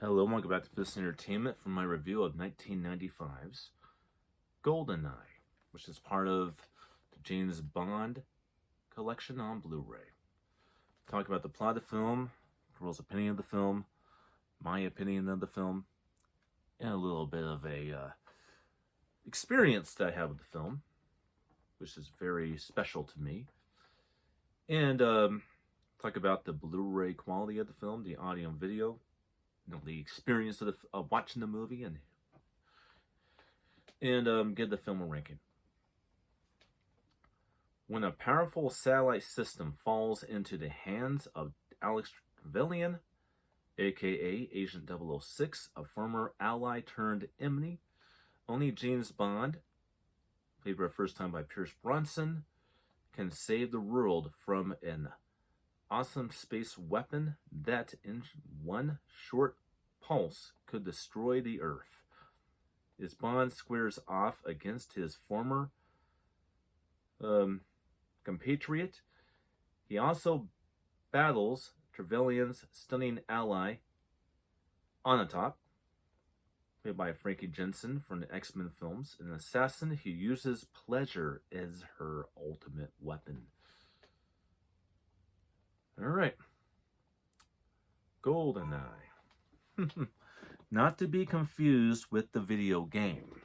Hello, welcome back to Fist Entertainment for my review of 1995's Goldeneye, which is part of the James Bond collection on Blu-ray. Talk about the plot of the film, Pearl's opinion of the film, my opinion of the film, and a little bit of a experience that I had with the film, which is very special to me. And talk about the Blu-ray quality of the film, the audio and video, the experience of watching the movie, and give the film a ranking. When a powerful satellite system falls into the hands of Alex Trevelyan, aka Agent 006, a former ally turned enemy, only James Bond, played for the first time by Pierce Brosnan, can save the world from an awesome space weapon that in one short pulse could destroy the Earth. As Bond squares off against his former compatriot, he also battles Trevelyan's stunning ally, Onatopp, played by Frankie Jensen from the X-Men films, an assassin who uses pleasure as her ultimate weapon. Alright. Goldeneye. Not to be confused with the video game.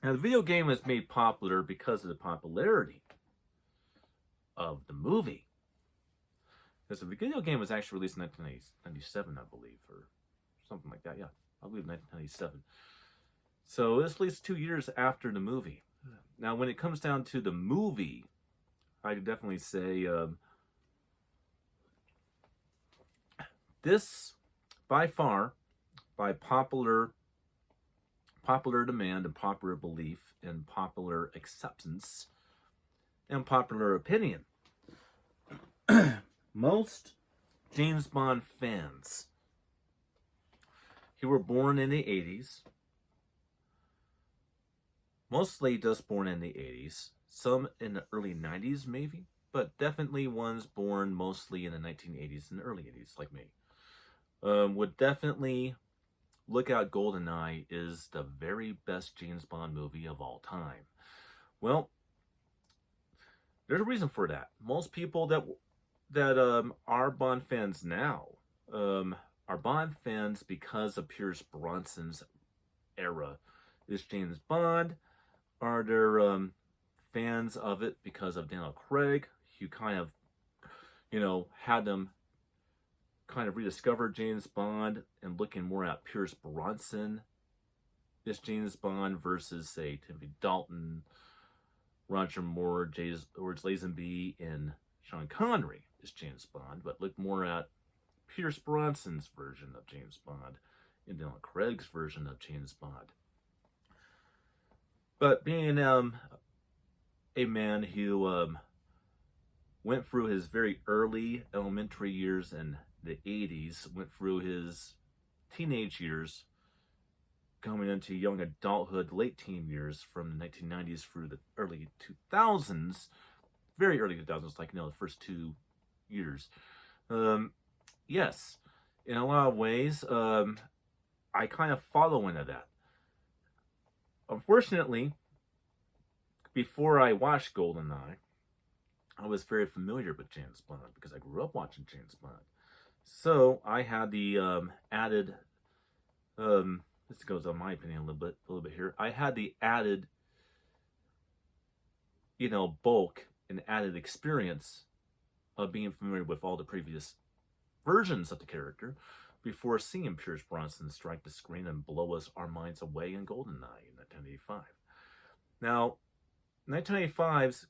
Now, the video game was made popular because of the popularity of the movie. Because the video game was actually released in 1997, I believe, or something like that. Yeah, I believe 1997. So it's at least 2 years after the movie. Now, when it comes down to the movie, I could definitely say this, by far, by popular demand and popular belief and popular acceptance and popular opinion, most James Bond fans who were born in the 80s, mostly just born in the 80s, some in the early 90s maybe, but definitely ones born mostly in the 1980s and early 80s like me, would definitely look out Goldeneye is the very best James Bond movie of all time. Well, there's a reason for that. Most people that are Bond fans now are Bond fans because of Pierce Brosnan's era. Is James Bond? Are there fans of it because of Daniel Craig, who kind of, had them kind of rediscover James Bond and looking more at Pierce Brosnan as James Bond versus, say, Timothy Dalton, Roger Moore, George Lazenby, and Sean Connery as James Bond, but look more at Pierce Brosnan's version of James Bond and Daniel Craig's version of James Bond. But being a man who went through his very early elementary years in the 80s, went through his teenage years, coming into young adulthood, late teen years from the 1990s through the early 2000s, very early 2000s, like, the first 2 years. Yes, in a lot of ways, I kind of follow into that. Unfortunately, before I watched Goldeneye, I was very familiar with James Bond because I grew up watching James Bond. So I had the added, this goes on my opinion a little bit here. I had the added, bulk and added experience of being familiar with all the previous versions of the character before seeing Pierce Brosnan strike the screen and blow our minds away in Goldeneye in 1985. Now, 1985's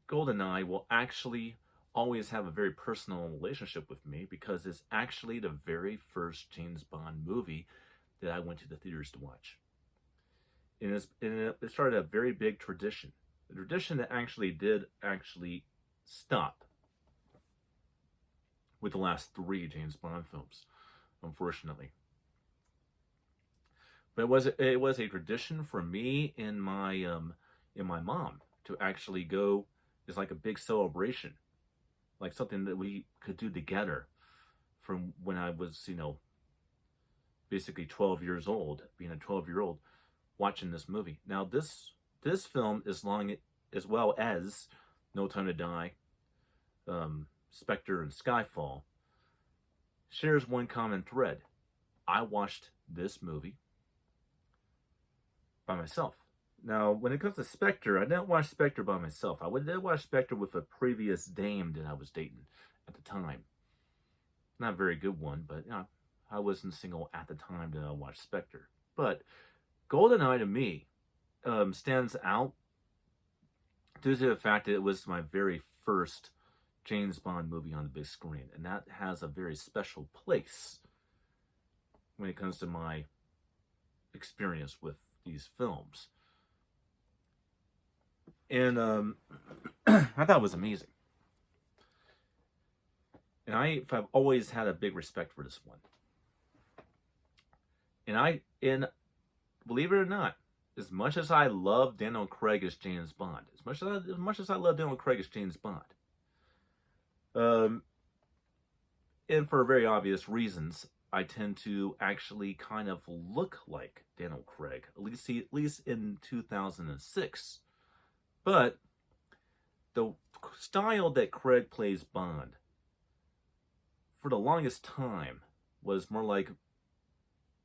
Goldeneye will actually always have a very personal relationship with me because it's actually the very first James Bond movie that I went to the theaters to watch. And it started a very big tradition. A tradition that did stop with the last 3 James Bond films, unfortunately. But it was a tradition for me and my mom to actually go. It's like a big celebration, like something that we could do together from when I was, basically 12 years old, being a 12-year-old, watching this movie. Now, this film, as well as No Time to Die, Spectre, and Skyfall, shares one common thread. I watched this movie by myself. Now, when it comes to Spectre, I didn't watch Spectre by myself. I did watch Spectre with a previous dame that I was dating at the time. Not a very good one, but you know, I wasn't single at the time that I watched Spectre. But Goldeneye to me stands out due to the fact that it was my very first James Bond movie on the big screen. And that has a very special place when it comes to my experience with these films. And I thought it was amazing. And I've always had a big respect for this one. And believe it or not, as much as I love Daniel Craig as James Bond, as much as I love Daniel Craig as James Bond, and for very obvious reasons, I tend to actually kind of look like Daniel Craig, at least in 2006. But the style that Craig plays Bond, for the longest time, was more like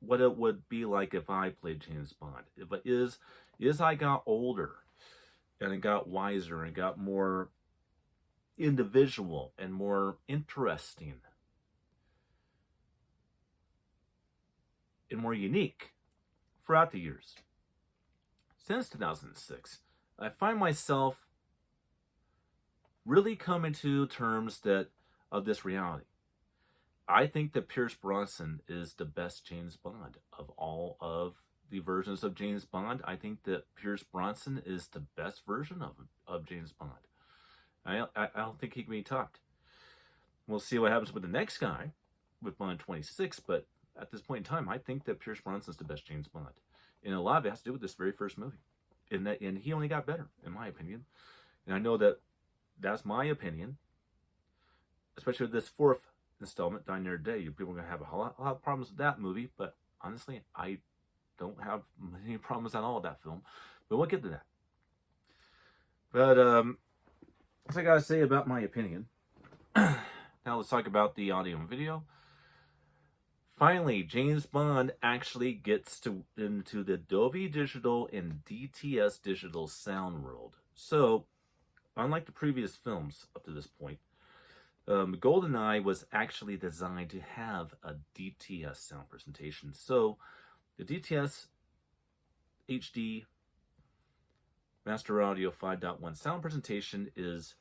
what it would be like if I played James Bond. But as I got older, and I got wiser, and got more individual and more interesting and more unique throughout the years, since 2006, I find myself really coming to terms of this reality. I think that Pierce Brosnan is the best James Bond of all of the versions of James Bond. I think that Pierce Brosnan is the best version of James Bond. I don't think he can be topped. We'll see what happens with the next guy, with Bond 26, but at this point in time, I think that Pierce Brosnan is the best James Bond. And a lot of it has to do with this very first movie. And he only got better, in my opinion. And I know that that's my opinion, especially with this fourth installment, Die Another Day. People are going to have a lot of problems with that movie, but honestly, I don't have many problems at all with that film. But we'll get to that. But that's what I got to say about my opinion. Now let's talk about the audio and video. Finally, James Bond actually gets into the Dolby Digital and DTS Digital sound world. So, unlike the previous films up to this point, Goldeneye was actually designed to have a DTS sound presentation. So, the DTS HD Master Audio 5.1 sound presentation is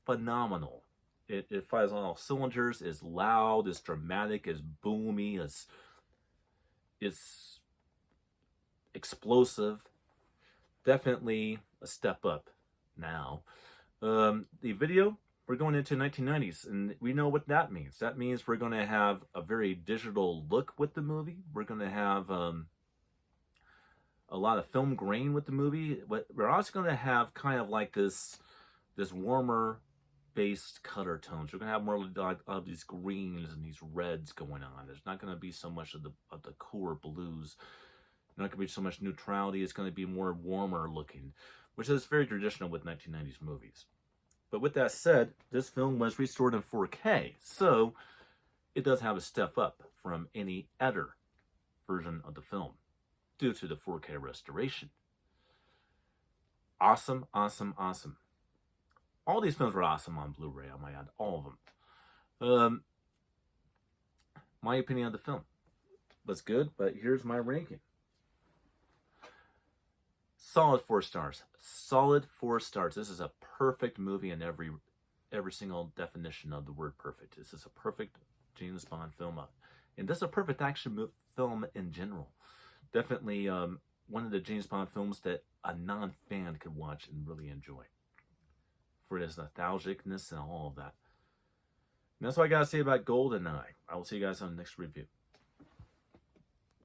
phenomenal. It fires on all cylinders, is loud, is dramatic, is boomy, it's explosive. Definitely a step up now. The video, we're going into 1990s, and we know what that means. That means we're going to have a very digital look with the movie. We're going to have a lot of film grain with the movie. We're also going to have kind of like this warmer based color tones. We're going to have more of these greens and these reds going on. There's not going to be so much of the cooler blues. Not going to be so much neutrality. It's going to be more warmer looking, which is very traditional with 1990s movies. But with that said, this film was restored in 4K, so it does have a step up from any other version of the film due to the 4K restoration. Awesome, awesome, awesome. All these films were awesome on Blu-ray, I might add, all of them. My opinion of the film was good, but here's my ranking. Solid 4 stars. Solid 4 stars. This is a perfect movie in every single definition of the word perfect. This is a perfect James Bond film. And this is a perfect action film in general. Definitely one of the James Bond films that a non-fan could watch and really enjoy, for its nostalgicness and all of that. And that's what I got to say about Goldeneye. I will see you guys on the next review.